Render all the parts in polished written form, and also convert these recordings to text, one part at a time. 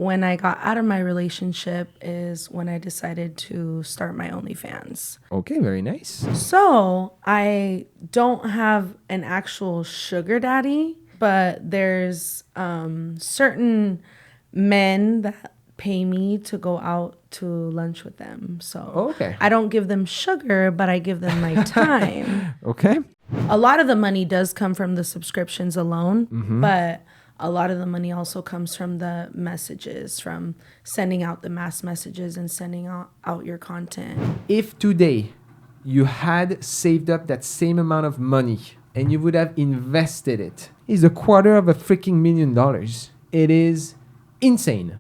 when I got out of my relationship is when I decided to start my OnlyFans. Okay, very nice. So I don't have an actual sugar daddy, but there's certain men that pay me to go out to lunch with them. So Okay. I don't give them sugar, but I give them my time. Okay. A lot of the money does come from the subscriptions alone, but a lot of the money also comes from the messages, from sending out the mass messages and sending out your content. If today you had saved up that same amount of money and you would have invested it, it's $250,000. It is insane.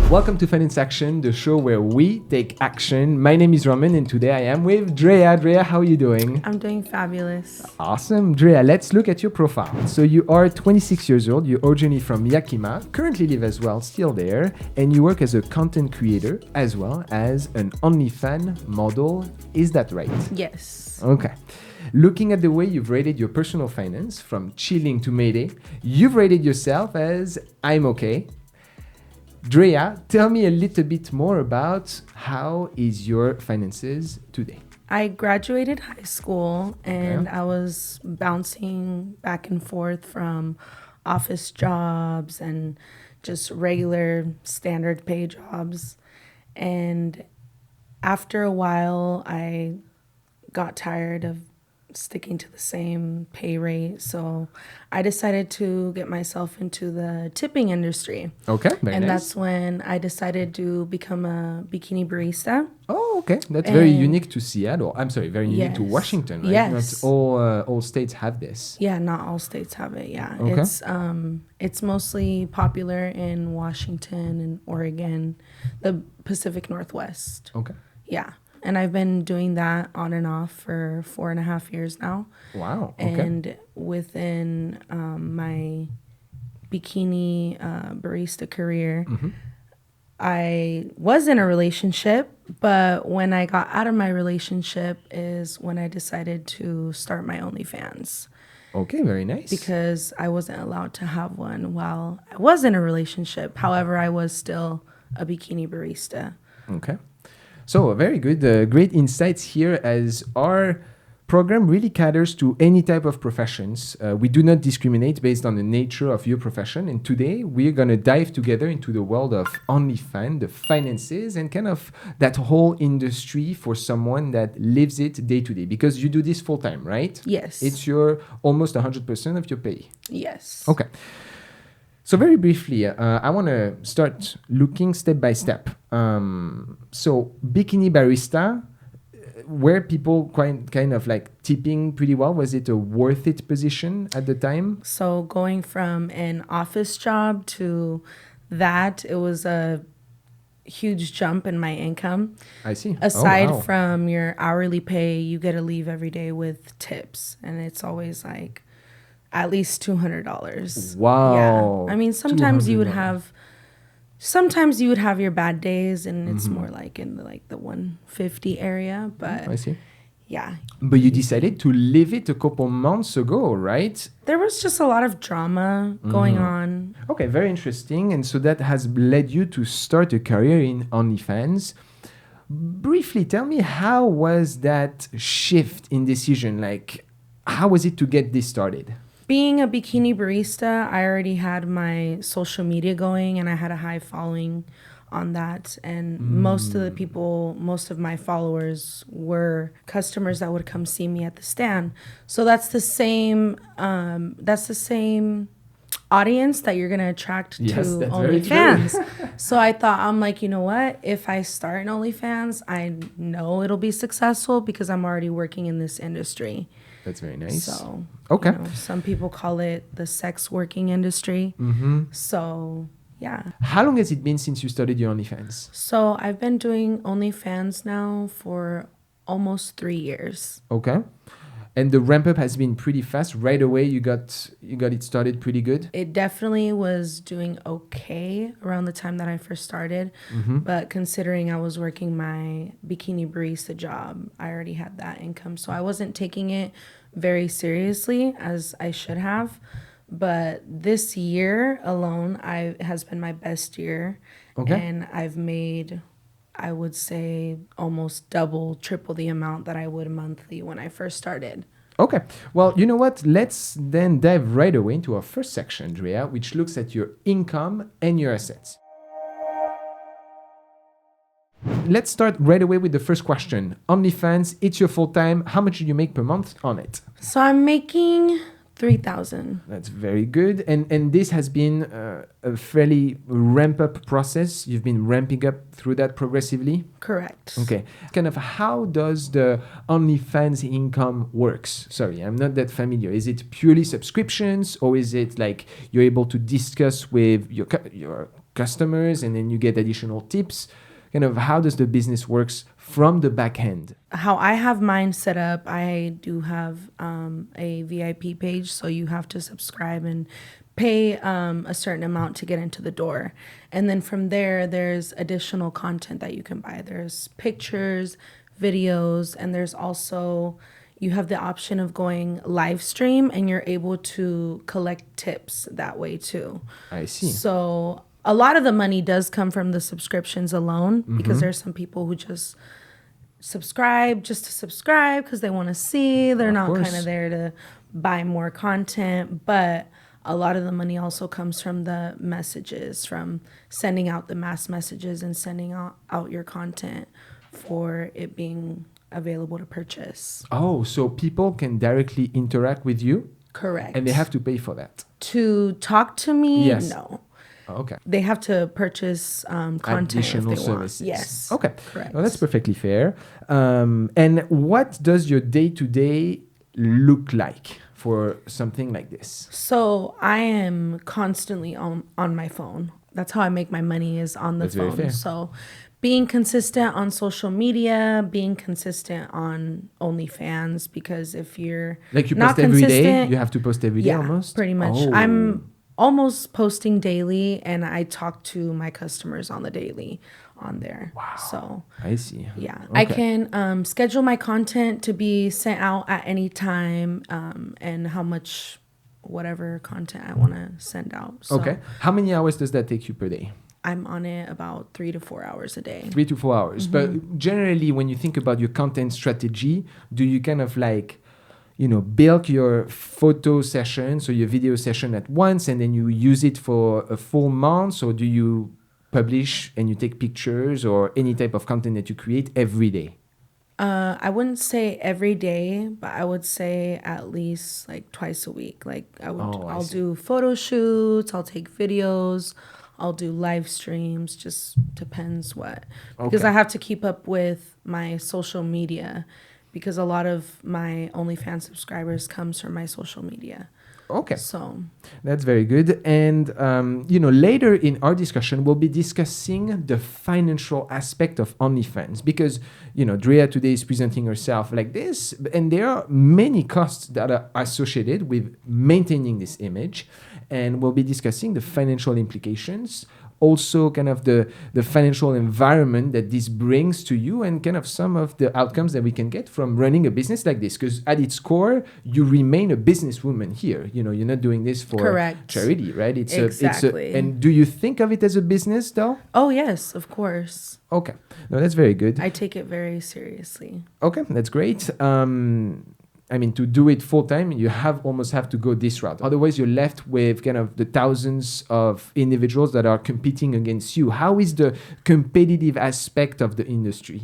Welcome to Finance Action, the show where we take action. My name is Romain and today I am with Drea. Drea, how are you doing? I'm doing fabulous. Awesome. Drea, let's look at your profile. So you are 26 years old, you're originally from Yakima, currently live as well, still there, and you work as a content creator as well as an OnlyFans model. Is that right? Yes. Okay. Looking at the way you've rated your personal finance, from chilling to payday, you've rated yourself as I'm okay. Drea, tell me a little bit more about how is your finances today? I graduated high school and I was bouncing back and forth from office jobs and just regular standard pay jobs. And after a while, I got tired of sticking to the same pay rate. So I decided to get myself into the tipping industry. Okay, very nice. That's when I decided to become a bikini barista. Oh, okay. That's very unique to Seattle. I'm sorry, very unique to Washington, right? Yes. Not all states have this. Yeah, not all states have it. Yeah. Okay. It's mostly popular in Washington and Oregon, the Pacific Northwest. Okay. Yeah. And I've been doing that on and off for 4.5 years now. Wow. Okay. And within my bikini barista career, I was in a relationship, but when I got out of my relationship is when I decided to start my OnlyFans. Okay, very nice. Because I wasn't allowed to have one while I was in a relationship. However, I was still a bikini barista. Okay. So very good, great insights here, as our program really caters to any type of professions. We do not discriminate based on the nature of your profession. And today we're going to dive together into the world of OnlyFans, the finances, and kind of that whole industry for someone that lives it day to day. Because you do this full time, right? Yes. It's your almost 100% of your pay. Yes. Okay. So very briefly, I want to start looking step by step. So bikini barista, were people kind of like tipping pretty well? Was it a worth it position at the time? So going from an office job to that, it was a huge jump in my income. I see. Aside from your hourly pay, you get to leave every day with tips. And it's always like at least $200. Wow. Yeah. I mean, sometimes you would have your bad days and it's more like in the 150 area, but I see. Yeah. But you decided to leave it a couple months ago, right? There was just a lot of drama going on. Okay, very interesting. And so that has led you to start a career in OnlyFans. Briefly, tell me, how was that shift in decision? Like, how was it to get this started? Being a bikini barista, I already had my social media going and I had a high following on that. And most of my followers were customers that would come see me at the stand. So that's the same audience that you're going to attract to OnlyFans. So I thought, I'm like, you know what? If I start an OnlyFans, I know it'll be successful because I'm already working in this industry. That's very nice. So, okay. Some people call it the sex working industry. So, yeah. How long has it been since you started your OnlyFans? So, I've been doing OnlyFans now for almost 3 years. Okay. And the ramp up has been pretty fast. Right away, you got it started pretty good? It definitely was doing okay around the time that I first started. But considering I was working my bikini barista job, I already had that income. So I wasn't taking it very seriously as I should have. But this year alone, has been my best year. Okay. And I've made, I would say, almost double, triple the amount that I would monthly when I first started. Okay. Well, you know what? Let's then dive right away into our first section, Drea, which looks at your income and your assets. Let's start right away with the first question. OnlyFans, it's your full time. How much do you make per month on it? So I'm making 3,000. That's very good. And this has been a fairly ramp up process. You've been ramping up through that progressively? Correct. Okay. Kind of how does the OnlyFans income works? Sorry, I'm not that familiar. Is it purely subscriptions, or is it like you're able to discuss with your customers and then you get additional tips? Kind of how does the business works from the back end? How I have mine set up, I do have a VIP page, so you have to subscribe and pay a certain amount to get into the door. And then from there, there's additional content that you can buy. There's pictures, videos, and there's also, you have the option of going live stream, and you're able to collect tips that way too. I see. So a lot of the money does come from the subscriptions alone, because there's some people who just subscribe just to subscribe because they want to see. They're not kind of there to buy more content. But a lot of the money also comes from the messages, from sending out the mass messages and sending out your content for it being available to purchase. Oh, so people can directly interact with you? Correct. And they have to pay for that? To talk to me? Yes. No. Okay. They have to purchase content additional if they services. want. Yes. Okay. Correct. Well, that's perfectly fair. And what does your day-to-day look like for something like this? So I am constantly on my phone. That's how I make my money, is on the That's very phone. fair. So being consistent on social media, being consistent on OnlyFans, because if you're Like you not post every day? consistent, You have to post every day yeah, almost? pretty much. Oh. I'm almost posting daily, and I talk to my customers on the daily on there. Wow. So I see. yeah, Okay. I can schedule my content to be sent out at any time, and how much, whatever content I want to send out. So Okay. How many hours does that take you per day? I'm on it about 3 to 4 hours a day. 3 to 4 hours. But generally, when you think about your content strategy, do you kind of like, build your photo session, so your video session at once, and then you use it for a full month? Or do you publish and you take pictures or any type of content that you create every day? I wouldn't say every day, but I would say at least like twice a week. Like I'll do photo shoots, I'll take videos, I'll do live streams, just depends what. Because I have to keep up with my social media, because a lot of my OnlyFans subscribers comes from my social media. Okay. So that's very good. And, later in our discussion, we'll be discussing the financial aspect of OnlyFans, because, Drea today is presenting herself like this, and there are many costs that are associated with maintaining this image. And we'll be discussing the financial implications, also kind of the financial environment that this brings to you, and kind of some of the outcomes that we can get from running a business like this. Because at its core, you remain a businesswoman here. You're not doing this for Correct. charity, right? Exactly. And do you think of it as a business though? Oh yes, of course. Okay. No, that's very good. I take it very seriously. Okay, that's great. To do it full time, you almost have to go this route. Otherwise, you're left with kind of the thousands of individuals that are competing against you. How is the competitive aspect of the industry?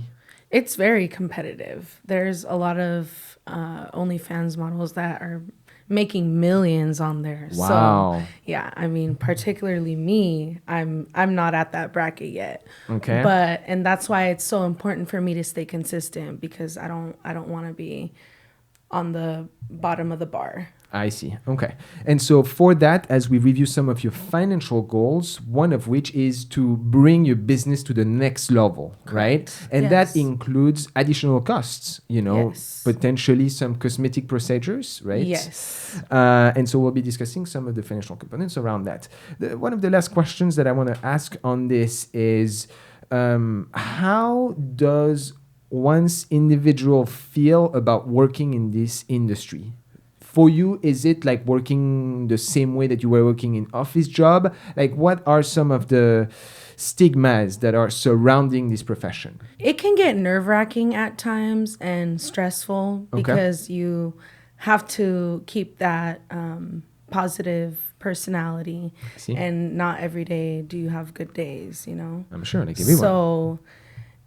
It's very competitive. There's a lot of OnlyFans models that are making millions on there. Wow. So yeah, particularly me, I'm not at that bracket yet. Okay. And that's why it's so important for me to stay consistent, because I don't want to be on the bottom of the bar. I see. Okay. And so for that, as we review some of your financial goals, one of which is to bring your business to the next level, right? And that includes additional costs, potentially some cosmetic procedures, right? Yes. And so we'll be discussing some of the financial components around that. One of the last questions that I want to ask on this is, how does one's individual feel about working in this industry? For you, is it like working the same way that you were working in office job? Like, what are some of the stigmas that are surrounding this profession? It can get nerve-wracking at times and stressful because you have to keep that positive personality, and not every day do you have good days, you know? I'm sure, like everyone. So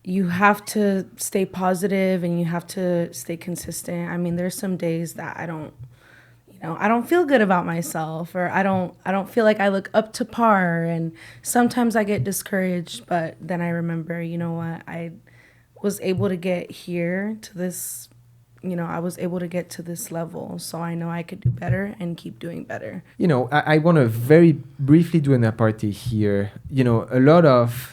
you have to stay positive and you have to stay consistent. I mean, there's some days that I don't feel good about myself, or I don't feel like I look up to par, and sometimes I get discouraged, but then I remember, you know what, I was able to get here to this, I was able to get to this level, so I know I could do better and keep doing better. I want to very briefly do an apartheid here. A lot of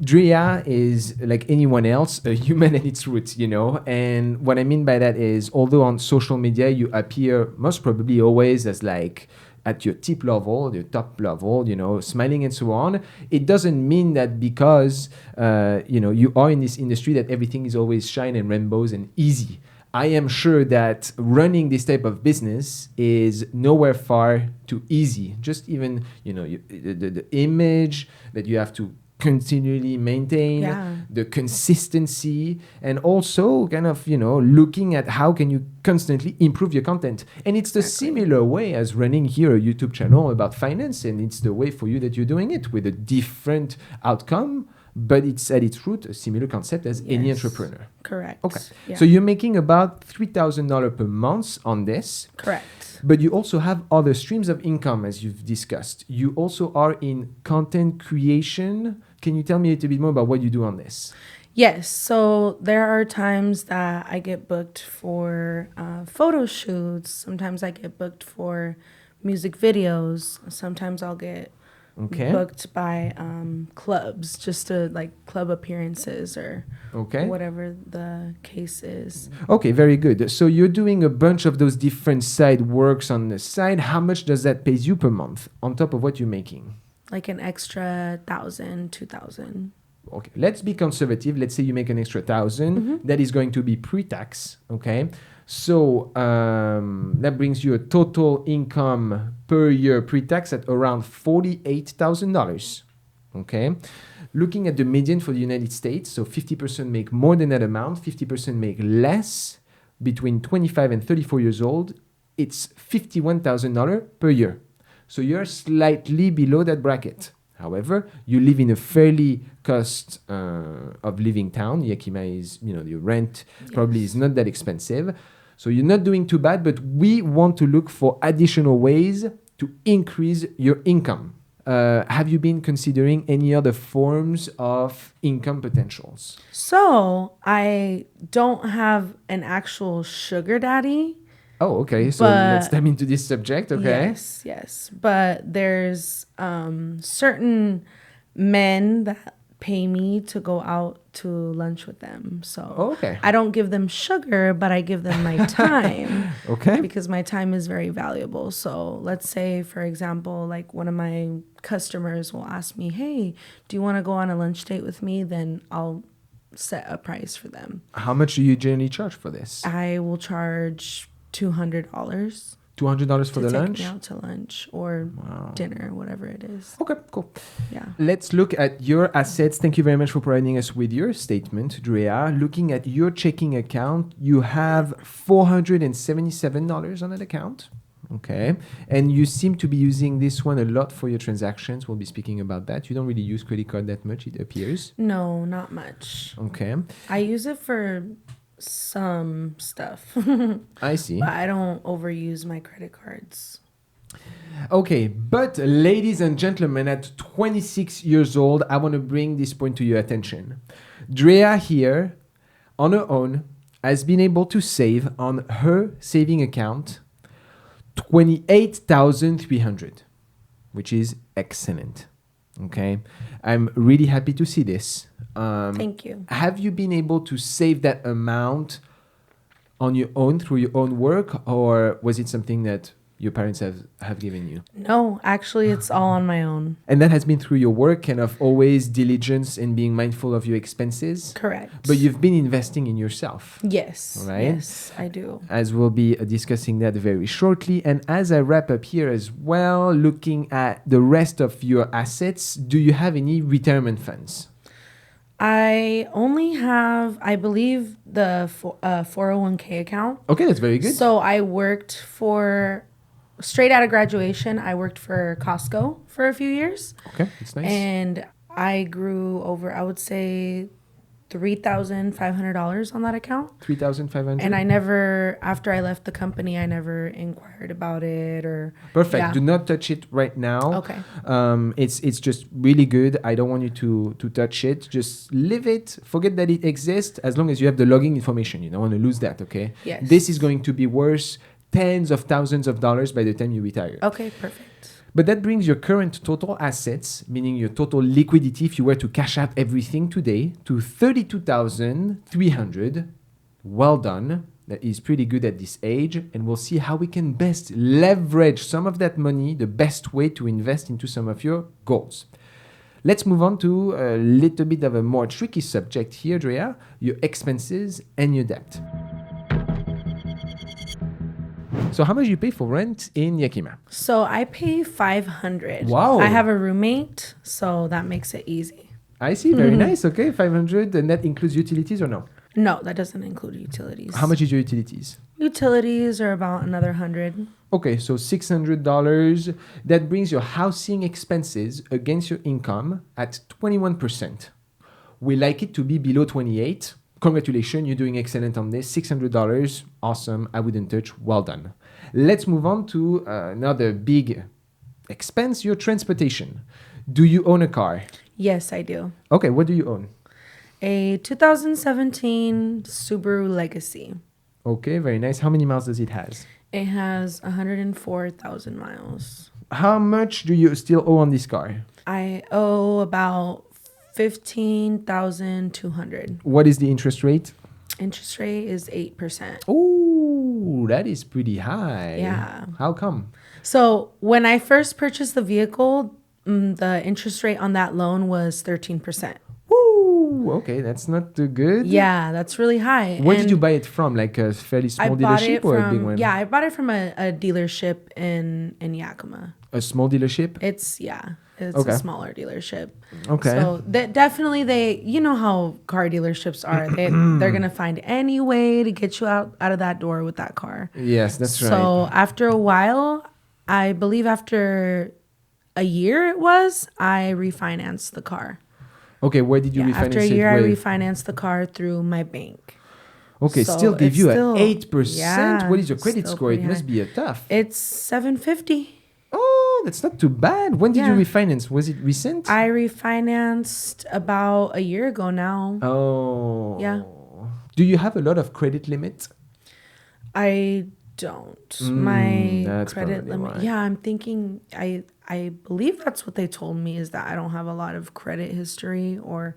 Drea is like anyone else, a human at its roots, and what I mean by that is, although on social media you appear most probably always as like at your top level, smiling and so on, it doesn't mean that because you are in this industry that everything is always shine and rainbows and easy. I am sure that running this type of business is nowhere far too easy. Just even, the image that you have to continually maintain, the consistency, and also kind of, looking at how can you constantly improve your content. And it's the similar way as running here a YouTube channel about finance, and it's the way for you that you're doing it with a different outcome, but it's at its root a similar concept as any entrepreneur. Correct. Okay. Yeah. So you're making about $3,000 per month on this. Correct. But you also have other streams of income, as you've discussed. You also are in content creation. Can you tell me a little bit more about what you do on this? Yes. So there are times that I get booked for photo shoots. Sometimes I get booked for music videos. Sometimes I'll get booked by clubs, just to like club appearances or whatever the case is. Okay, very good. So you're doing a bunch of those different side works on the side. How much does that pay you per month on top of what you're making? Like an extra $1,000, $2,000. Okay, let's be conservative. Let's say you make an extra $1,000. That is going to be pre-tax. Okay. So that brings you a total income per year pre-tax at around $48,000. Okay. Looking at the median for the United States, so 50% make more than that amount, 50% make less. Between 25 and 34 years old, it's $51,000 per year. So you're slightly below that bracket. However, you live in a fairly cost of living town. Yakima is, your rent probably is not that expensive. So you're not doing too bad, but we want to look for additional ways to increase your income. Have you been considering any other forms of income potentials? So I don't have an actual sugar daddy. Oh, okay. So let's dive into this subject, okay? Yes. But there's certain men that pay me to go out to lunch with them. So I don't give them sugar, but I give them my time. Because my time is very valuable. So let's say, for example, like one of my customers will ask me, hey, do you want to go on a lunch date with me? Then I'll set a price for them. How much do you generally charge for this? I will charge $200. $200 for the lunch? To take me out to lunch or dinner, whatever it is. Okay, cool. Yeah. Let's look at your assets. Thank you very much for providing us with your statement, Drea. Looking at your checking account, you have $477 on that account. Okay. And you seem to be using this one a lot for your transactions. We'll be speaking about that. You don't really use credit card that much, it appears. No, not much. Okay. I use it for some stuff. I see. But I don't overuse my credit cards. Okay, but ladies and gentlemen, at 26 years old, I want to bring this point to your attention. Drea here, on her own, has been able to save on her saving account $28,300, which is excellent. Okay, I'm really happy to see this. Thank you. Have you been able to save that amount on your own through your own work, or was it something that your parents have given you? No, actually, it's all on my own. And that has been through your work and of always diligence and being mindful of your expenses? Correct. But you've been investing in yourself. Yes. Right? Yes, I do. As we'll be discussing that very shortly. And as I wrap up here as well, looking at the rest of your assets, do you have any retirement funds? I only have, I believe, the 401k account. Okay, that's very good. So I worked straight out of graduation, I worked for Costco for a few years. Okay, that's nice. And I grew over, I would say, $3,500 on that account. 3,500. And I never, after I left the company, I never inquired about it or. Perfect. Yeah. Do not touch it right now. Okay. It's just really good. I don't want you to touch it. Just leave it. Forget that it exists. As long as you have the login information, you don't want to lose that. Okay. Yes. This is going to be worth tens of thousands of dollars by the time you retire. Okay. Perfect. But that brings your current total assets, meaning your total liquidity, if you were to cash out everything today, to 32,300. Well done. That is pretty good at this age. And we'll see how we can best leverage some of that money, the best way to invest into some of your goals. Let's move on to a little bit of a more tricky subject here, Drea, your expenses and your debt. So how much you pay for rent in Yakima? So I pay $500. Wow. I have a roommate, so that makes it easy. I see. Very nice. Okay, 500. And that includes utilities or no? No, that doesn't include utilities. How much is your utilities? Utilities are about another 100. Okay, so $600. That brings your housing expenses against your income at 21%. We like it to be below 28. Congratulations, you're doing excellent on this. $600, awesome. I wouldn't touch. Well done. Let's move on to another big expense, your transportation. Do you own a car? Yes, I do. Okay, what do you own? A 2017 Subaru Legacy. Okay, very nice. How many miles does it have? It has 104,000 miles. How much do you still owe on this car? I owe about 15,200. What is the interest rate? Interest rate is 8%. Oh, that is pretty high. Yeah. How come? So when I first purchased the vehicle, the interest rate on that loan was 13%. Woo! Okay, that's not too good. Yeah, that's really high. Where did you buy it from? Like a fairly small dealership or a big one? Yeah, I bought it from a dealership in Yakima. A small dealership? It's Okay. a smaller dealership. Okay. So definitely you know how car dealerships are. They're gonna find any way to get you out of that door with that car. Yes, that's right. So after a while, I believe after a year I refinanced the car. Okay, where did you refinance After a it year, I with? refinanced the car through my bank. Okay, So still give it's you still- an 8%. yeah, What is your credit still score? It pretty must high. be a tough. It's 750. Oh, that's not too bad. When did you Yeah. refinance? Was it recent? I refinanced about a year ago now. Oh. Yeah. Do you have a lot of credit limit? I don't. My that's credit probably limit. why. Yeah, I'm thinking. I believe that's what they told me is that I don't have a lot of credit history or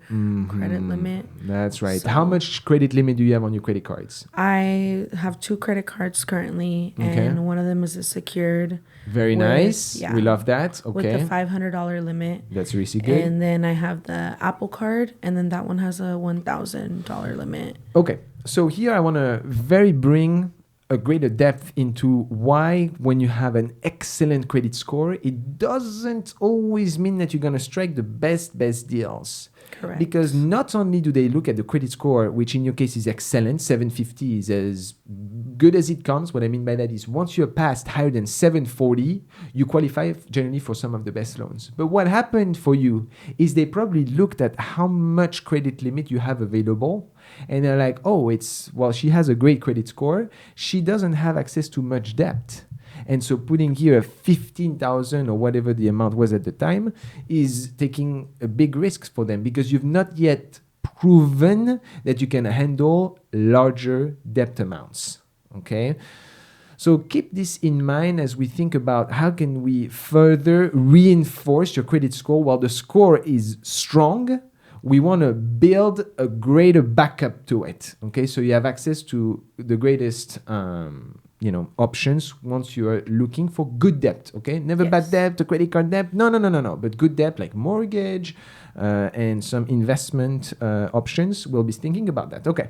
credit limit. That's right. So- How much credit limit do you have on your credit cards? I have 2 credit cards currently, Okay. and one of them is a secured Very With- nice. yeah. We love that. with Okay. a $500 limit. That's really good. And then I have the Apple card, and then that one has a $1,000 limit. Okay, so here I want to bring a greater depth into why when you have an excellent credit score, it doesn't always mean that you're going to strike the best deals. Correct. Because not only do they look at the credit score, which in your case is excellent, 750 is as good as it comes. What I mean by that is once you're passed higher than 740, you qualify generally for some of the best loans. But what happened for you is they probably looked at how much credit limit you have available. And they're like, oh, she has a great credit score. She doesn't have access to much debt. And so putting here 15,000 or whatever the amount was at the time is taking a big risk for them because you've not yet proven that you can handle larger debt amounts. Okay? So keep this in mind as we think about how can we further reinforce your credit score while the score is strong. We want to build a greater backup to it. Okay, so you have access to the greatest options once you are looking for good debt. Okay, never Yes. bad debt, a credit card debt. No. But good debt like mortgage and some investment options. We'll be thinking about that. Okay.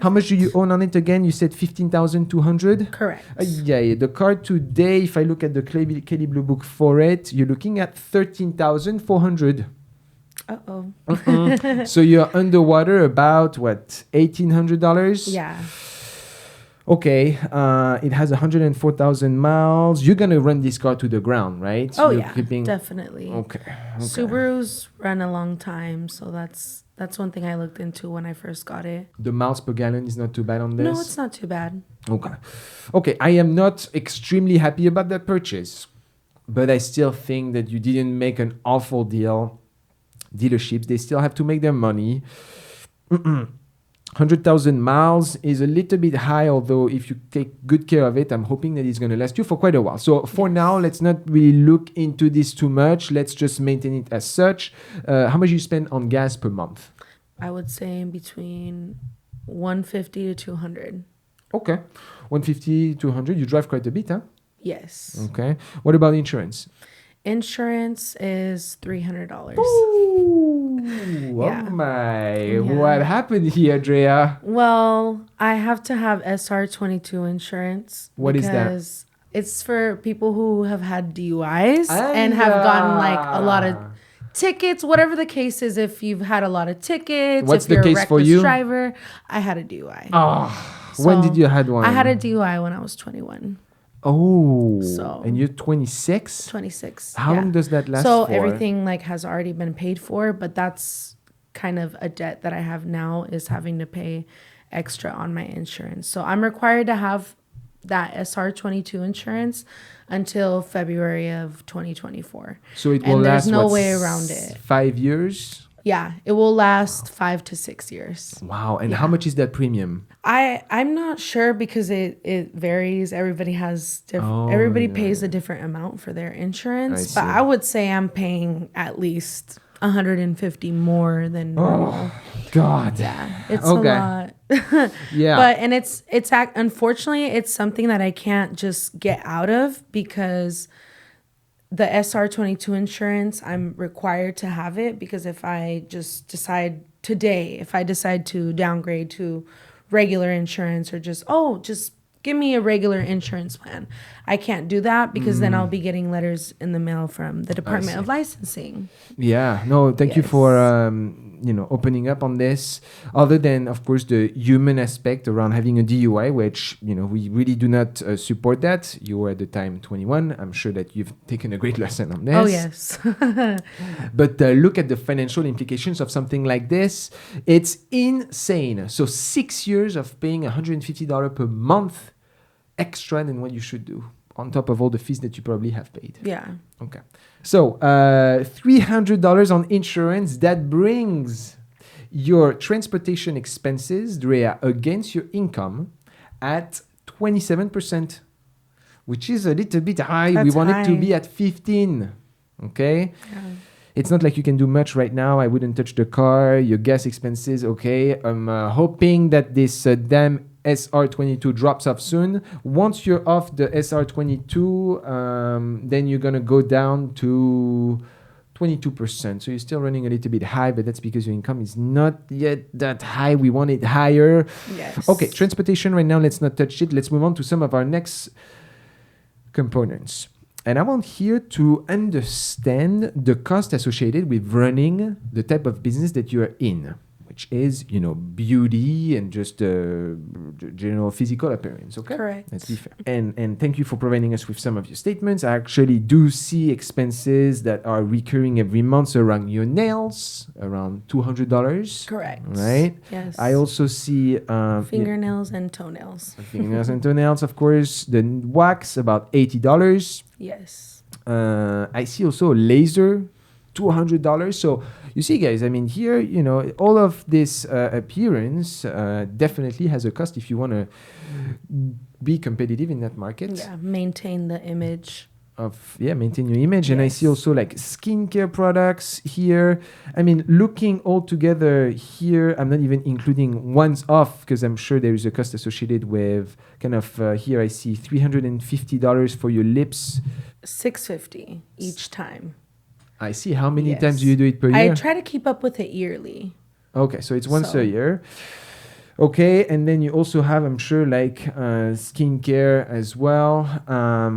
How much do you own on it again? You said 15,200. Correct. Yeah. The card today, if I look at the Kelly Blue Book for it, you're looking at 13,400. Uh-oh. So you're underwater about what, $1,800? Yeah. Okay, it has 104,000 miles. You're gonna run this car to the ground, right? Oh, You're yeah, definitely. Okay. Subarus run a long time, so that's one thing I looked into when I first got it. The miles per gallon is not too bad on this? No, it's not too bad. Okay, I am not extremely happy about that purchase, but I still think that you didn't make an awful deal. Dealerships, they still have to make their money. 100,000 miles is a little bit high, although if you take good care of it, I'm hoping that it's going to last you for quite a while. So for now, let's not really look into this too much. Let's just maintain it as such. How much you spend on gas per month? I would say in between 150 to 200. Okay. 150, 200. You drive quite a bit, huh? Yes. Okay. What about insurance? Insurance is $300. Ooh, Yeah. Oh my. Yeah. What happened here, Drea? Well, I have to have SR22 insurance. What is that? Because it's for people who have had DUIs and have gotten like a lot of tickets, whatever the case is. If you've had a lot of tickets, What's if the you're a case for reckless you? driver, I had a DUI. When did you had one? I had a DUI when I was 21. Oh, So- and you're 26? 26. How long does that last So for? everything like has already been paid for, but that's kind of a debt that I have now is having to pay extra on my insurance. So I'm required to have that SR22 insurance until February of 2024. So it and will there's last, no what, way around it. 5 years? Yeah, it will last 5 to 6 years. Wow. And how much is that premium? I'm not sure because it varies. Everybody has different. Oh, everybody yeah. pays a different amount for their insurance, I but see. I would say I'm paying at least 150 more than normal. God. Yeah, it's Okay. a lot. Yeah. But and unfortunately it's something that I can't just get out of because the SR22 insurance, I'm required to have it because if I just decide today, if I decide to downgrade to regular insurance or just give me a regular insurance plan, I can't do that because then I'll be getting letters in the mail from the Department of Licensing. Yeah. No, thank you Yes. for opening up on this. Other than, of course, the human aspect around having a DUI, which we really do not support that. You were at the time 21. I'm sure that you've taken a great lesson on this. Oh yes. But look at the financial implications of something like this. It's insane. So 6 years of paying $150 per month extra than what you should do, on top of all the fees that you probably have paid. Yeah. Okay. So $300 on insurance. That brings your transportation expenses, Drea, against your income at 27%, which is a little bit high. We That's want it to high. be at 15. Okay. Yeah. It's not like you can do much right now. I wouldn't touch the car. Your gas expenses, okay. I'm hoping that this damn SR22 drops off soon. Once you're off the SR22, then you're going to go down to 22%. So you're still running a little bit high, but that's because your income is not yet that high. We want it higher. Yes. Okay, transportation right now, let's not touch it. Let's move on to some of our next components. And I want here to understand the cost associated with running the type of business that you are in, which is, beauty and just general physical appearance. Okay, Correct. Let's be fair. And thank you for providing us with some of your statements. I actually do see expenses that are recurring every month around your nails, around $200. Correct. Right. Yes. I also see fingernails and toenails. fingernails and toenails, of course. The wax, about $80. Yes. I see also laser, $200. So you see, guys, I mean, here, all of this appearance definitely has a cost if you want to be competitive in that market. Yeah. Maintain the image. maintain your image. And I see also like skincare products here. I mean, looking all together here, I'm not even including ones off because I'm sure there is a cost associated with kind of here I see $350 for your lips. $650 each time. I see. How many times do you do it per year? I try to keep up with it yearly. Okay, so it's once a year. Okay, and then you also have, I'm sure, like skincare as well.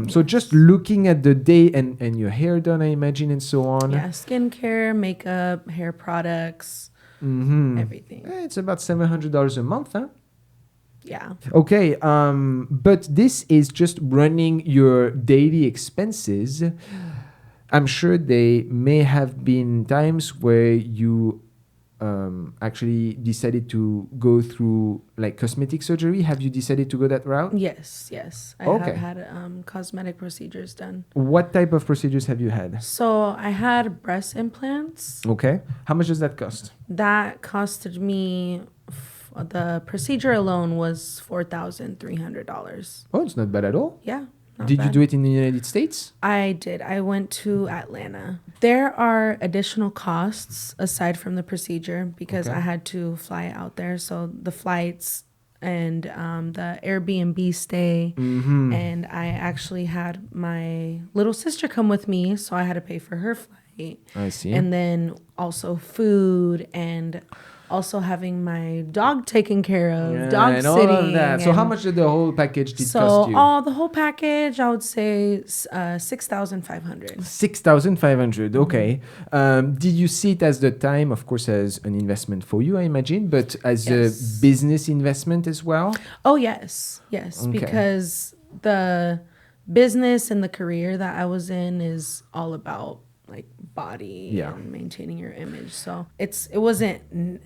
So just looking at the day and your hair done, I imagine, and so on. Yeah, skincare, makeup, hair products, everything. It's about $700 a month, huh? Yeah. Okay, but this is just running your daily expenses. I'm sure there may have been times where you actually decided to go through like cosmetic surgery. Have you decided to go that route? Yes. I have had cosmetic procedures done. What type of procedures have you had? So I had breast implants. Okay. How much does that cost? That costed me, the procedure alone was $4,300. Oh, it's not bad at all. Yeah. Did you do it in the United States? I did. I went to Atlanta. There are additional costs aside from the procedure because I had to fly out there. So the flights and the Airbnb stay. And I actually had my little sister come with me. So I had to pay for her flight. I see. And then also food and also having my dog taken care of, dog and sitting. All of that. So how much did the whole package cost you? So the whole package, I would say $6,500. $6,500. Okay. Did you see it as the time, of course, as an investment for you, I imagine, but as a business investment as well? Oh, yes. Yes. Okay. Because the business and the career that I was in is all about like body and maintaining your image. So it wasn't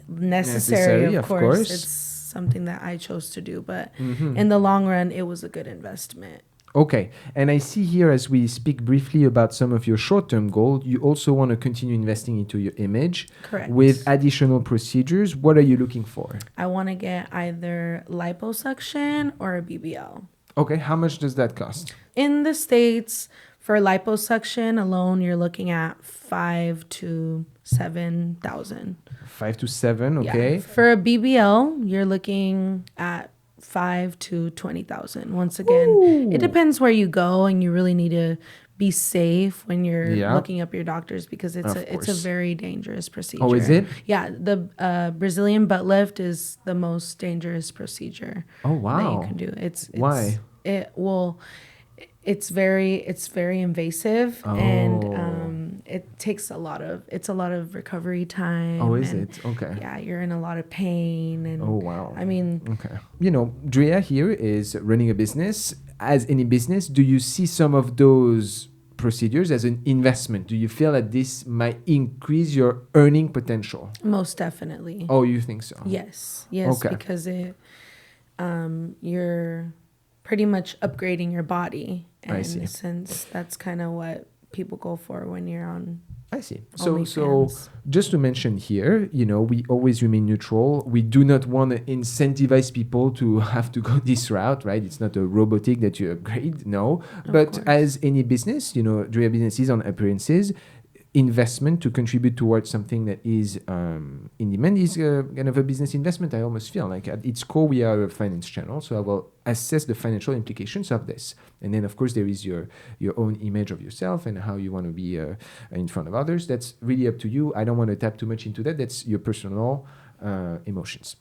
necessary, of course. It's something that I chose to do, but in the long run, it was a good investment. Okay. And I see here as we speak briefly about some of your short-term goals, you also want to continue investing into your image. Correct. With additional procedures. What are you looking for? I want to get either liposuction or a BBL. Okay. How much does that cost? In the States, for liposuction alone, you're looking at $5,000 to $7,000. 5 to 7, okay. Yeah. For a BBL, you're looking at $5,000 to $20,000. Once again, it depends where you go, and you really need to be safe when you're looking up your doctors because it's a very dangerous procedure. Oh, is it? Yeah, the Brazilian butt lift is the most dangerous procedure. Oh, wow. That you can do. Why? It's very invasive and it takes a lot of recovery time. Oh, is it? Okay. Yeah, you're in a lot of pain. And oh, wow. I mean, okay. You know, Drea here is running a business. As any business, do you see some of those procedures as an investment? Do you feel that this might increase your earning potential? Most definitely. Oh, you think so? Yes, because you're pretty much upgrading your body. And since that's kind of what people go for when you're on I see. OnlyFans. So just to mention here, you know, we always remain neutral. We do not want to incentivize people to have to go this route, right? It's not a robotic that you upgrade, no. But as any business, you know, Drea business is on appearances. Investment to contribute towards something that is in demand is kind of a business investment. I almost feel like at its core we are a finance channel, so I will assess the financial implications of this. And then of course there is your own image of yourself and how you want to be in front of others. That's really up to you. I don't want to tap too much into that. That's your personal emotions.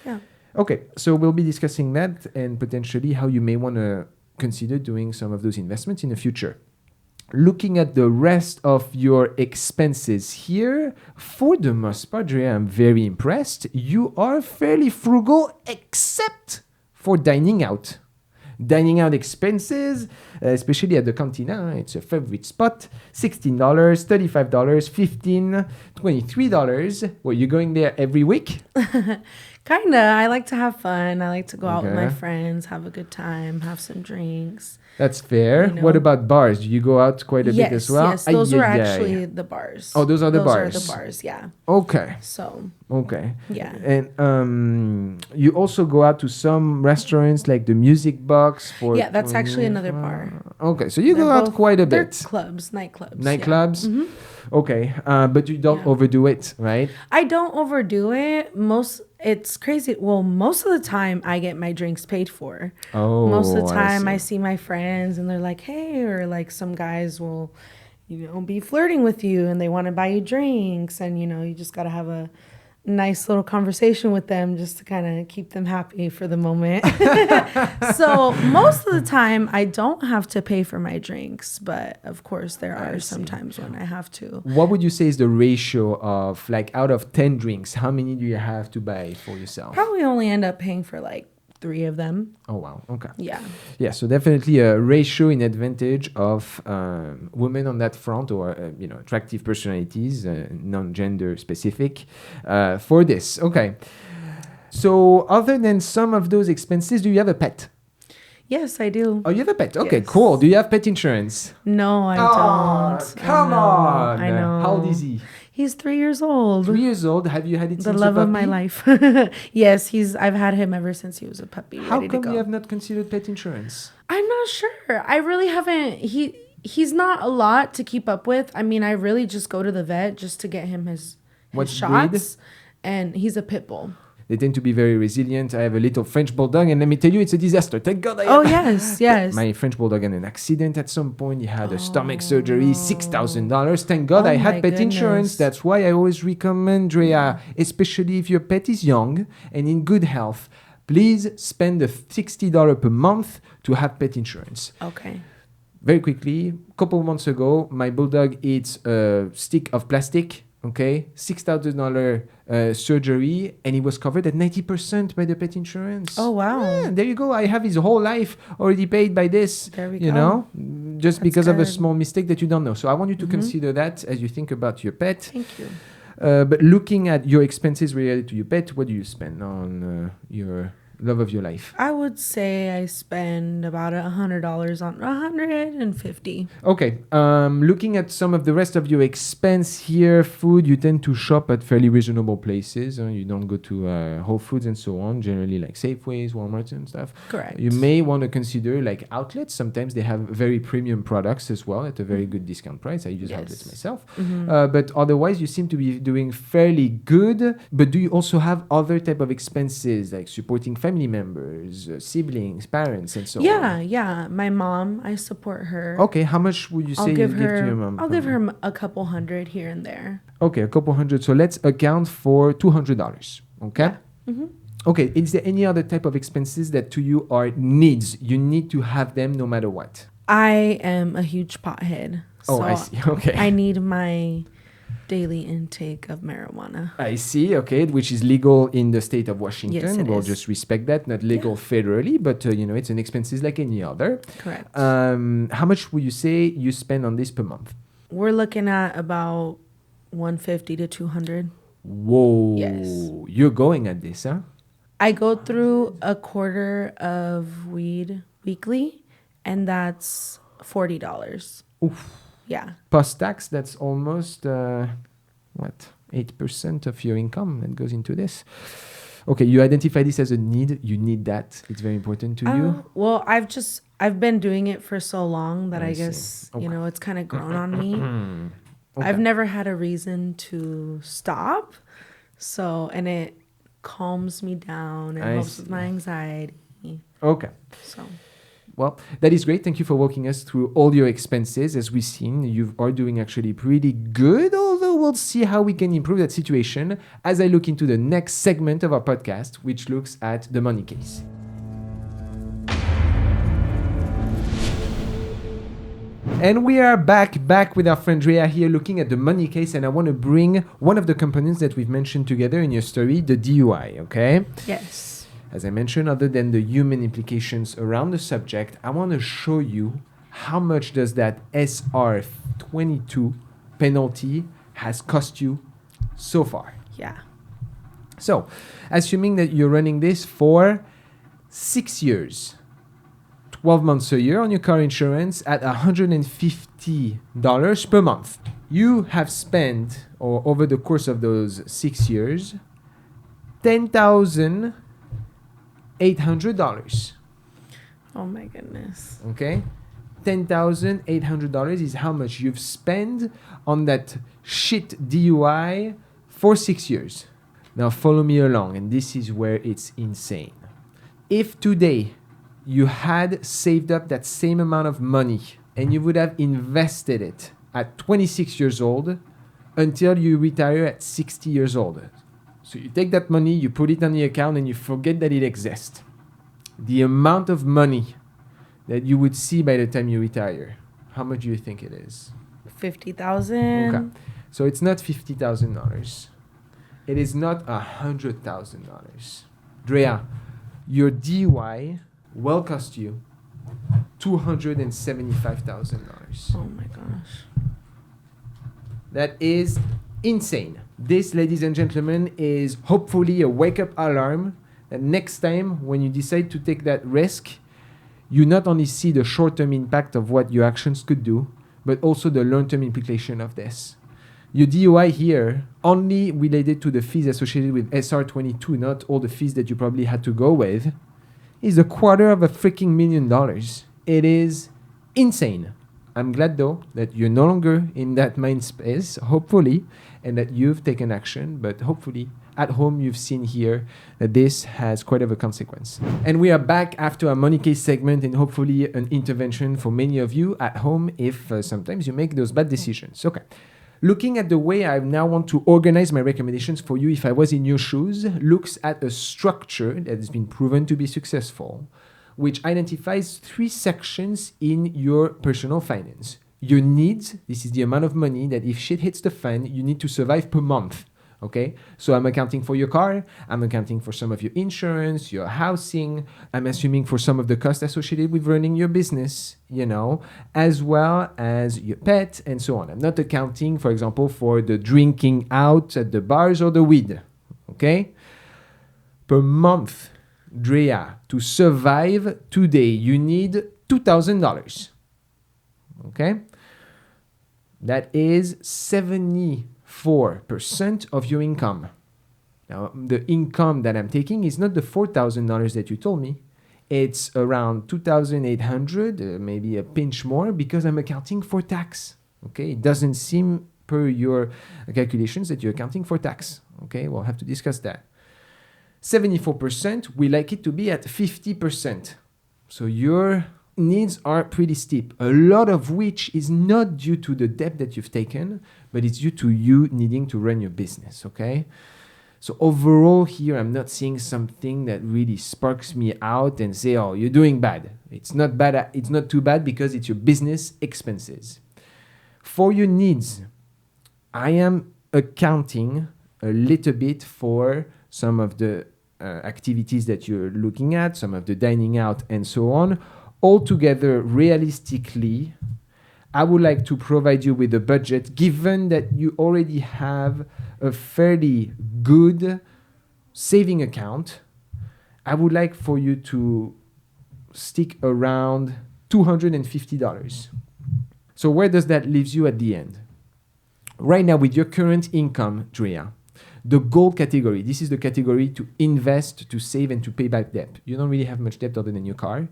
Yeah. Okay, so we'll be discussing that and potentially how you may want to consider doing some of those investments in the future. Looking at the rest of your expenses here, for the most part, Drea, I'm very impressed. You are fairly frugal, except for dining out. Dining out expenses, especially at the Cantina, it's a favorite spot. $16, $35, $15, $23. Well, you're going there every week? Kinda. I like to have fun. I like to go out with my Okay. friends, have a good time, have some drinks. That's fair. You know. What about bars? Do you go out quite a bit as well? Yes. Those Ay, were ay, ay. actually the bars. Oh, those are the Those are bars. the bars, yeah. Okay. So, Okay. yeah. And you also go out to some restaurants like the Music Box for. Yeah, that's actually another bar. Okay, so you They're go out both- quite a they're bit. clubs, nightclubs. Nightclubs? Yeah. Okay, but you don't Yeah. overdo it, right? I don't overdo it. It's crazy. Well, most of the time I get my drinks paid for. Oh, Most of the time I see. see my friends and they're like, "Hey," or like some guys will, be flirting with you and they want to buy you drinks, and you just got to have a nice little conversation with them just to kind of keep them happy for the moment. So most of the time I don't have to pay for my drinks, but of course there I are see. some times when I have to. What would you say is the ratio of, like, out of 10 drinks, how many do you have to buy for yourself? Probably only end up paying for like 3 of them. Oh, wow. Okay. Yeah. Yeah, so definitely a ratio in advantage of women on that front, or attractive personalities, non-gender specific, for this. Okay. So other than some of those expenses, do you have a pet? Yes, I do. Oh, you have a pet. Okay, Yes. cool. Do you have pet insurance? No, I Oh, don't. come I know. on. I know. How old is he? He's 3 years old. 3 years old. Have you had it The since love a of my puppy? life. Yes, I've had him ever since he was a puppy. How ready to come go. you have not considered pet insurance? I'm not sure. I really haven't. He's not a lot to keep up with. I mean, I really just go to the vet just to get him his What shots. And he's a pit bull. They tend to be very resilient. I have a little French bulldog, and let me tell you, it's a disaster. Thank God I Oh, have. yes. My French bulldog had an accident at some point. He had a stomach surgery, $6,000. Thank God Oh I had my pet insurance. goodness. That's why I always recommend, Drea, especially if your pet is young and in good health, please spend the $60 per month to have pet insurance. Okay. Very quickly, a couple months ago, my bulldog eats a stick of plastic. Okay, $6,000 surgery, and he was covered at 90% by the pet insurance. Oh, wow. Yeah, there you go. I have his whole life already paid by this. There we you go. know, just That's because of a good. small mistake that you don't know. So I want you to consider that as you think about your pet. Thank you. But looking at your expenses related to your pet, what do you spend on your love of your life? I would say I spend about $100 on $150. Okay. Looking at some of the rest of your expense here, food, you tend to shop at fairly reasonable places. You don't go to Whole Foods and so on, generally like Safeways, Walmart and stuff. Correct. You may want to consider like outlets. Sometimes they have very premium products as well at a very good discount price. I use outlets myself. But otherwise, you seem to be doing fairly good. But do you also have other type of expenses like supporting family members, siblings, parents, and so on? Yeah. My mom, I support her. Okay, how much would you say you give to your mom? I'll give her a couple hundred here and there. Okay, a couple hundred. So let's account for $200. Okay. Okay. Is there any other type of expenses that to you are needs? You need to have them no matter what. I am a huge pothead. Oh, so I see. Okay. I need my daily intake of marijuana. I see. Okay, which is legal in the state of Washington. Yes, it We'll is. just respect that. Not legal federally, but it's an expenses like any other. Correct. How much would you say you spend on this per month? We're looking at about 150 to 200. Whoa. Yes. You're going at this, huh? I go through a quarter of weed weekly, and that's $40. Oof. Yeah. Post-tax, that's almost, 8% of your income that goes into this. Okay, you identify this as a need. You need that. It's very important to you. Well, I've been doing it for so long that I I see. guess, Okay. it's kind of grown on me. Okay. I've never had a reason to stop. So, and it calms me down and I helps see. with my anxiety. Okay. So, Well, that is great. Thank you for walking us through all your expenses. As we've seen, you are doing actually pretty good, although we'll see how we can improve that situation as I look into the next segment of our podcast, which looks at the money case. And we are back with our friend Drea here looking at the money case, and I want to bring one of the components that we've mentioned together in your story, the DUI, okay? yes. As I mentioned, other than the human implications around the subject, I want to show you how much does that SR 22 penalty has cost you so far. Yeah. So, assuming that you're running this for 6 years, 12 months a year on your car insurance at $150 per month, you have spent, or over the course of those 6 years, $10,800. Oh my goodness. Okay? $10,800 is how much you've spent on that shit DUI for 6 years. Now follow me along, and this is where it's insane. If today you had saved up that same amount of money and you would have invested it at 26 years old until you retire at 60 years old. So you take that money, you put it on the account, and you forget that it exists. The amount of money that you would see by the time you retire, how much do you think it is? $50,000. Okay. So it's not $50,000. It is not $100,000. Drea, your DUI will cost you $275,000. Oh my gosh. That is insane. This, ladies and gentlemen, is hopefully a wake-up alarm that next time when you decide to take that risk, you not only see the short-term impact of what your actions could do, but also the long-term implication of this. Your DUI here, only related to the fees associated with SR22, not all the fees that you probably had to go with, is $250,000. It is insane. I'm glad, though, that you're no longer in that mind space, hopefully, and that you've taken action, but hopefully at home you've seen here that this has quite of a consequence. And we are back after our money case segment and hopefully an intervention for many of you at home if sometimes you make those bad decisions. Okay. Looking at the way I now want to organize my recommendations for you if I was in your shoes, looks at a structure that has been proven to be successful, which identifies 3 sections in your personal finance. Your needs, this is the amount of money that if shit hits the fan, you need to survive per month. Okay, so I'm accounting for your car, I'm accounting for some of your insurance, your housing, I'm assuming for some of the costs associated with running your business, you know, as well as your pet and so on. I'm not accounting, for example, for the drinking out at the bars or the weed. Okay, per month, Drea, to survive today, you need $2,000. Okay, that is 74% of your income. Now, the income that I'm taking is not the $4,000 that you told me. It's around $2,800, maybe a pinch more, because I'm accounting for tax. Okay, it doesn't seem per your calculations that you're accounting for tax. Okay, we'll have to discuss that. 74%, we like it to be at 50%. So your needs are pretty steep, a lot of which is not due to the debt that you've taken, but it's due to you needing to run your business, okay? So overall here, I'm not seeing something that really sparks me out and say, oh, you're doing bad. It's not bad. It's not too bad because it's your business expenses. For your needs, I am accounting a little bit for some of the activities that you're looking at, some of the dining out and so on. Altogether, realistically, I would like to provide you with a budget, given that you already have a fairly good saving account. I would like for you to stick around $250. So where does that leave you at the end? Right now, with your current income, Drea, the gold category, this is the category to invest, to save, and to pay back debt. You don't really have much debt other than your car.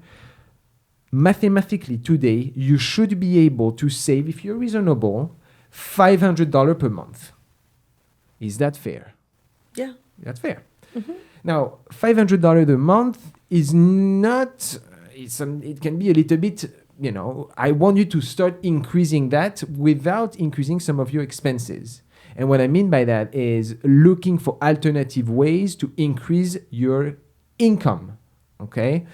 Mathematically, today, you should be able to save, if you're reasonable, $500 per month. Is that fair? Yeah. That's fair. Mm-hmm. Now, $500 a month is not, it can be a little bit, you know, I want you to start increasing that without increasing some of your expenses. And what I mean by that is looking for alternative ways to increase your income, okay?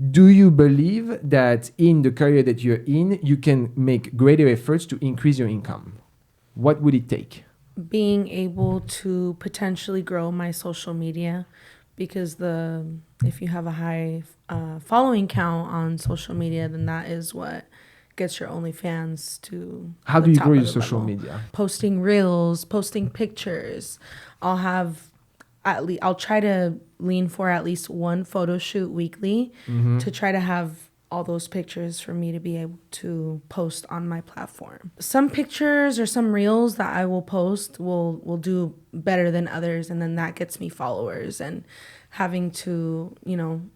Do you believe that in the career that you're in, you can make greater efforts to increase your income? What would it take? Being able to potentially grow my social media, because if you have a high following count on social media, then that is what gets your OnlyFans to How the do you top grow of your the social level. media? Posting reels, posting pictures. I'll have I'll try to lean for at least one photo shoot weekly to try to have all those pictures for me to be able to post on my platform. Some pictures or some reels that I will post will do better than others, and then that gets me followers and having to,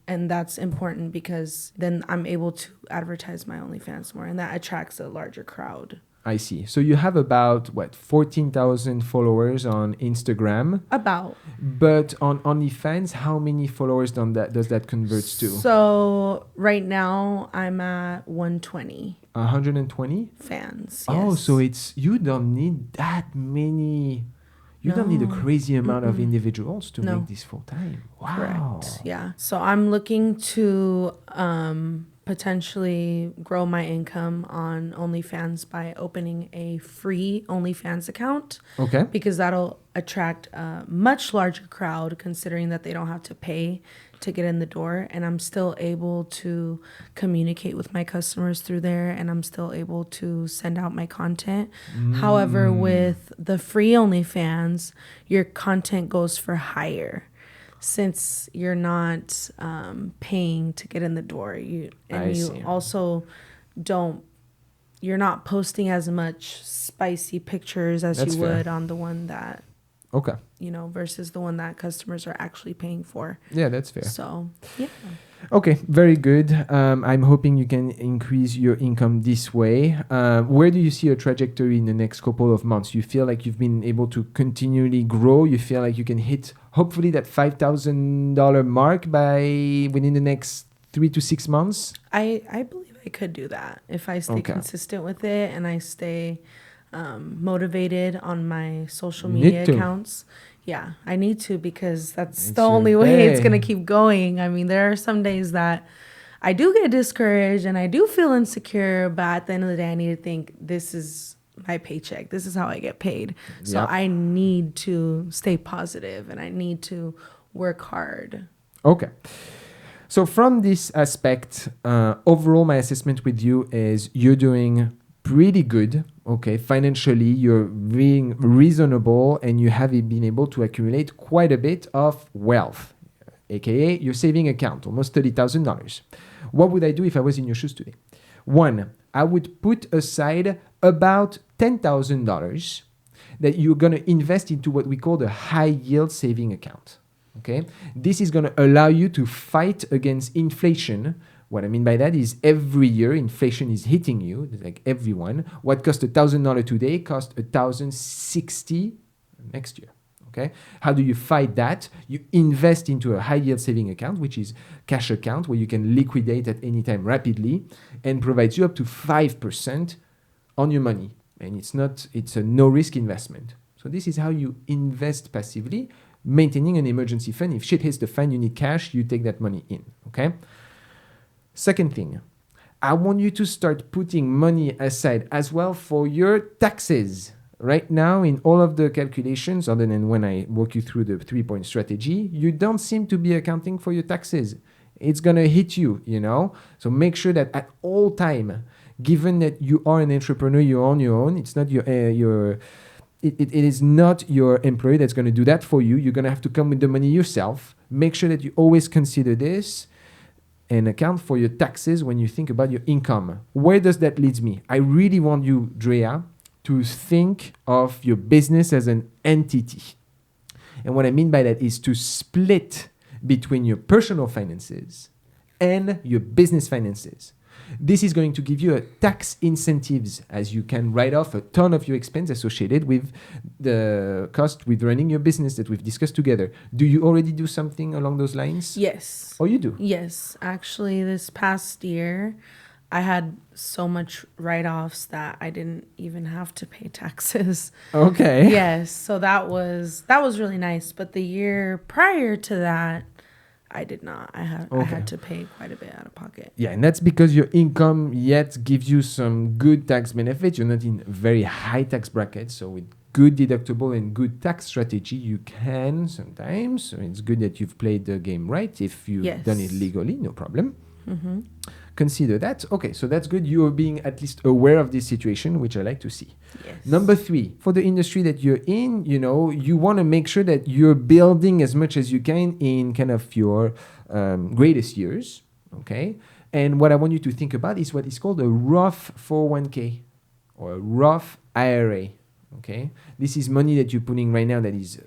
and that's important because then I'm able to advertise my OnlyFans more, and that attracts a larger crowd. I see. So you have about 14,000 followers on Instagram. About. But on OnlyFans, how many followers does that convert to? So right now I'm at 120. 120 fans. Oh, Yes. so you don't need that many. You don't need a crazy amount of individuals to make this full time. Wow. Correct. Yeah. So I'm looking to potentially grow my income on OnlyFans by opening a free OnlyFans account. Okay. Because that'll attract a much larger crowd, considering that they don't have to pay to get in the door, and I'm still able to communicate with my customers through there, and I'm still able to send out my content. However, with the free OnlyFans, your content goes for higher, since you're not paying to get in the door. You also you're not posting as much spicy pictures as you would on the one that versus the one that customers are actually paying for. Yeah, that's fair. So, yeah. Okay, very good. I'm hoping you can increase your income this way. Where do you see a trajectory in the next couple of months? You feel like you've been able to continually grow? You feel like you can hit, hopefully, that $5,000 mark within the next 3 to 6 months? I believe I could do that if I stay consistent with it and I stay motivated on my social media accounts. Yeah, I need to, because that's the only way it's going to keep going. I mean, there are some days that I do get discouraged and I do feel insecure, but at the end of the day, I need to think, this is my paycheck. This is how I get paid. So I need to stay positive and I need to work hard. Okay. So from this aspect, overall, my assessment with you is you're doing pretty good. Okay, financially, you're being reasonable and you have been able to accumulate quite a bit of wealth, aka your saving account, almost $30,000. What would I do if I was in your shoes today? One, I would put aside about $10,000 that you're going to invest into what we call the high yield saving account. Okay, this is going to allow you to fight against inflation. What I mean by that is every year inflation is hitting you, like everyone. What cost $1,000 today costs $1,060 next year. Okay, how do you fight that? You invest into a high yield saving account, which is cash account where you can liquidate at any time rapidly, and provides you up to 5% on your money. And it's a no risk investment. So this is how you invest passively, maintaining an emergency fund. If shit hits the fan, you need cash, you take that money in. Okay. Second thing, I want you to start putting money aside as well for your taxes. Right now, in all of the calculations, other than when I walk you through the 3-point strategy, you don't seem to be accounting for your taxes. It's going to hit you, So make sure that at all time, given that you are an entrepreneur, you're on your own, it's not it is not your employer that's going to do that for you. You're going to have to come with the money yourself. Make sure that you always consider this and account for your taxes when you think about your income. Where does that lead me? I really want you, Drea, to think of your business as an entity. And what I mean by that is to split between your personal finances and your business finances. This is going to give you a tax incentives, as you can write off a ton of your expense associated with the cost with running your business that we've discussed together. Do you already do something along those lines? Yes. Oh, you do? Yes. Actually, this past year, I had so much write-offs that I didn't even have to pay taxes. Okay. Yes. So that was really nice. But the year prior to that, I did not. I had to pay quite a bit out of pocket. Yeah, and that's because your income yet gives you some good tax benefits. You're not in very high tax brackets, so with good deductible and good tax strategy, you can sometimes. So it's good that you've played the game right. If you've done it legally, no problem. Mm-hmm. consider that. Okay, so that's good. You are being at least aware of this situation, which I like to see. Yes. Number 3, for the industry that you're in, you want to make sure that you're building as much as you can in kind of your greatest years. Okay. And what I want you to think about is what is called a Roth 401k or a Roth IRA. Okay. This is money that you're putting right now that is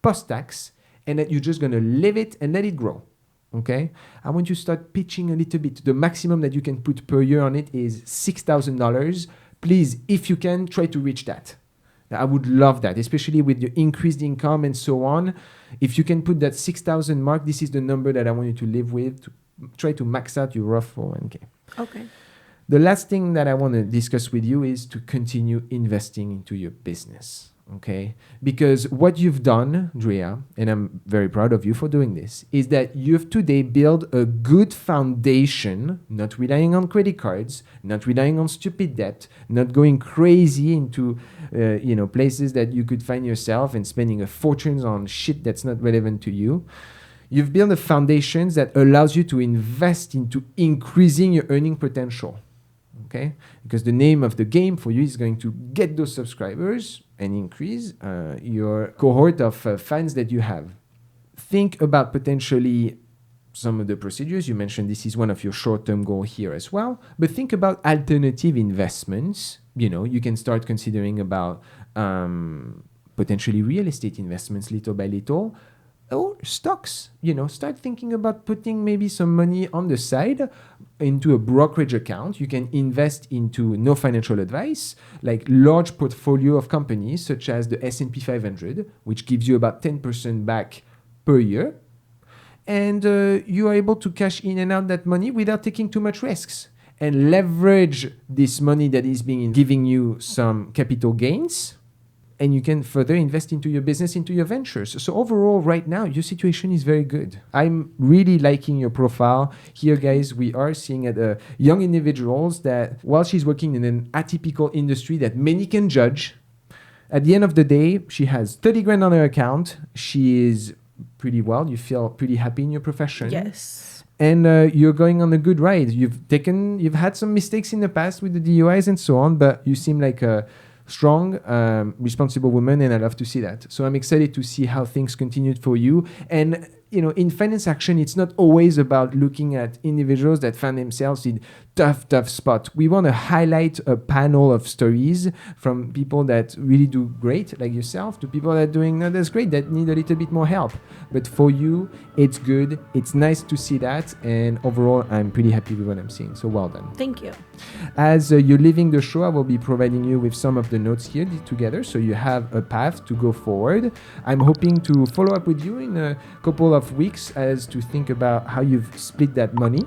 post-tax and that you're just going to live it and let it grow. Okay. I want you to start pitching a little bit. The maximum that you can put per year on it is $6,000. Please, if you can, try to reach that. I would love that, especially with your increased income and so on. If you can put that 6,000 mark, this is the number that I want you to live with. Try to max out your Roth 401k. Okay. The last thing that I want to discuss with you is to continue investing into your business. Okay, because what you've done, Drea, and I'm very proud of you for doing this, is that you've today built a good foundation, not relying on credit cards, not relying on stupid debt, not going crazy into places that you could find yourself and spending a fortune on shit that's not relevant to you. You've built a foundation that allows you to invest into increasing your earning potential. Okay, because the name of the game for you is going to get those subscribers and increase your cohort of fans that you have. Think about potentially some of the procedures. You mentioned this is one of your short-term goals here as well, but think about alternative investments. You can start considering about potentially real estate investments little by little, or stocks. Start thinking about putting maybe some money on the side into a brokerage account. You can invest into no financial advice, like large portfolio of companies such as the S&P 500, which gives you about 10% back per year. And you are able to cash in and out that money without taking too much risks and leverage this money that is giving you some capital gains. And you can further invest into your business, into your ventures. So overall, right now, your situation is very good. I'm really liking your profile. Here, guys, we are seeing at young individuals that while she's working in an atypical industry that many can judge, at the end of the day, she has 30 grand on her account. She is pretty well. You feel pretty happy in your profession. Yes. And you're going on a good ride. You've had some mistakes in the past with the DUIs and so on, but you seem like a strong, responsible woman, and I love to see that. So I'm excited to see how things continued for you. And in Finance Action, it's not always about looking at individuals that find themselves in tough spot. We want to highlight a panel of stories from people that really do great, like yourself, to people that are doing not as great, that need a little bit more help. But for you, it's good. It's nice to see that. And overall, I'm pretty happy with what I'm seeing. So well done. Thank you. As you're leaving the show, I will be providing you with some of the notes here together, so you have a path to go forward. I'm hoping to follow up with you in a couple of weeks as to think about how you've split that money.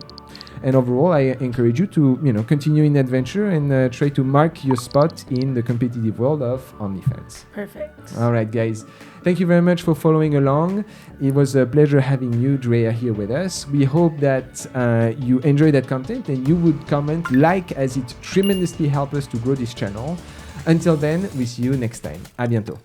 And overall, I encourage you to continue in adventure and try to mark your spot in the competitive world of OnlyFans. Perfect. All right, guys. Thank you very much for following along. It was a pleasure having you, Drea, here with us. We hope that you enjoy that content and you would comment, as it tremendously helps us to grow this channel. Until then, we see you next time. À bientôt.